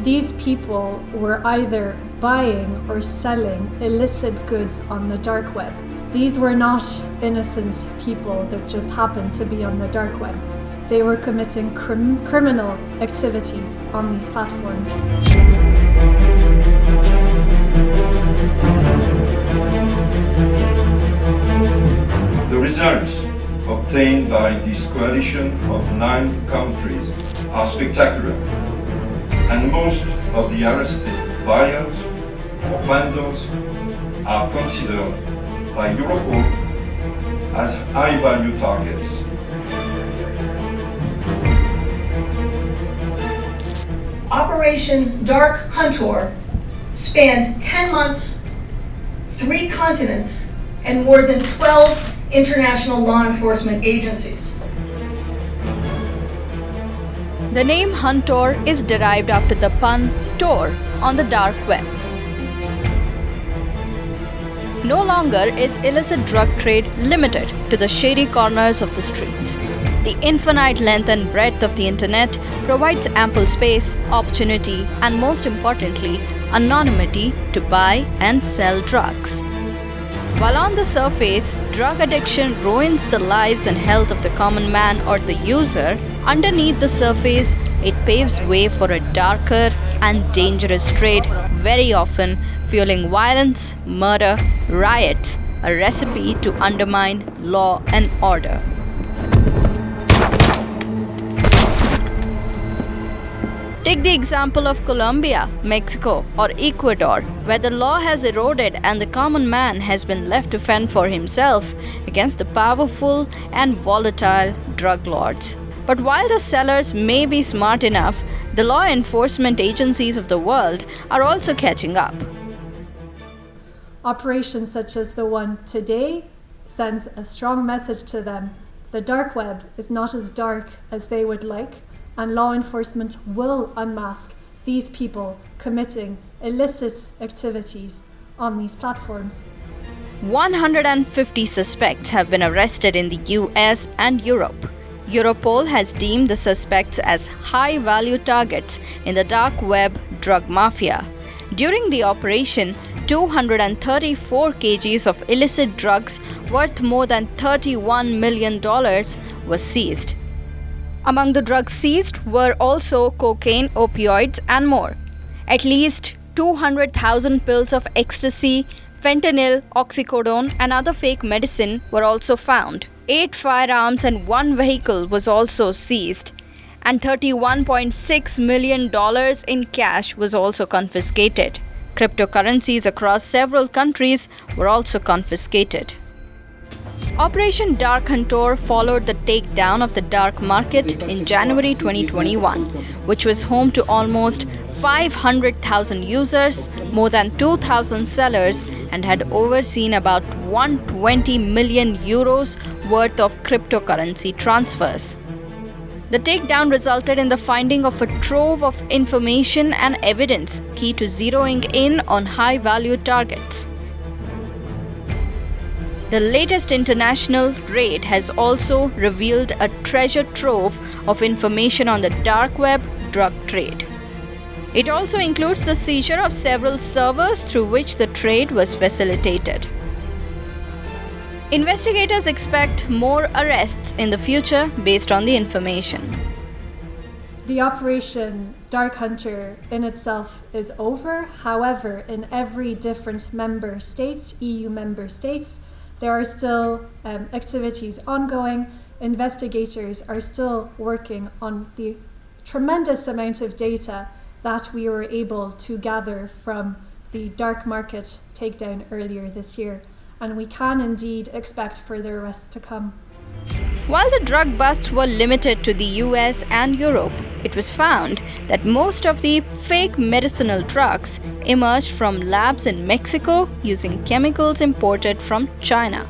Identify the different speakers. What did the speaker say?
Speaker 1: These people were either buying or selling illicit goods on the dark web. These were not innocent people that just happened to be on the dark web. They were committing criminal activities on these platforms.
Speaker 2: The results obtained by this coalition of 9 countries are spectacular, and most of the arrested buyers or vendors are considered by Europol as high-value targets.
Speaker 3: Operation Dark Hunter spanned 10 months, 3 continents, and more than 12 international law enforcement agencies.
Speaker 4: The name Hunter is derived after the pun Tor on the dark web. No longer is illicit drug trade limited to the shady corners of the streets. The infinite length and breadth of the internet provides ample space, opportunity, and most importantly, anonymity to buy and sell drugs. While on the surface, drug addiction ruins the lives and health of the common man or the user, underneath the surface, it paves way for a darker and dangerous trade, very often fueling violence, murder, riots, a recipe to undermine law and order. Take the example of Colombia, Mexico, or Ecuador, where the law has eroded and the common man has been left to fend for himself against the powerful and volatile drug lords. But while the sellers may be smart enough, the law enforcement agencies of the world are also catching up.
Speaker 1: Operations such as the one today sends a strong message to them. The dark web is not as dark as they would like, and law enforcement will unmask these people committing illicit activities on these platforms.
Speaker 4: 150 suspects have been arrested in the US and Europe. Europol has deemed the suspects as high-value targets in the dark web drug mafia. During the operation, 234 kgs of illicit drugs worth more than $31 million was seized. Among the drugs seized were also cocaine, opioids, and more. At least 200,000 pills of ecstasy, fentanyl, oxycodone, and other fake medicine were also found. 8 firearms and 1 vehicle was also seized, and $31.6 million in cash was also confiscated. Cryptocurrencies across several countries were also confiscated. Operation Dark Hunter followed the takedown of the dark market in January 2021, which was home to almost 500,000 users, more than 2,000 sellers, and had overseen about 120 million euros worth of cryptocurrency transfers. The takedown resulted in the finding of a trove of information and evidence key to zeroing in on high-value targets. The latest international raid has also revealed a treasure trove of information on the dark web drug trade. It also includes the seizure of several servers through which the trade was facilitated. Investigators expect more arrests in the future based on the information.
Speaker 1: The Operation Dark Hunter in itself is over. However, in every different member states, EU member states, there are still activities ongoing. Investigators are still working on the tremendous amount of data that we were able to gather from the dark market takedown earlier this year, and we can indeed expect further arrests to come.
Speaker 4: While the drug busts were limited to the US and Europe, it was found that most of the fake medicinal drugs emerged from labs in Mexico using chemicals imported from China.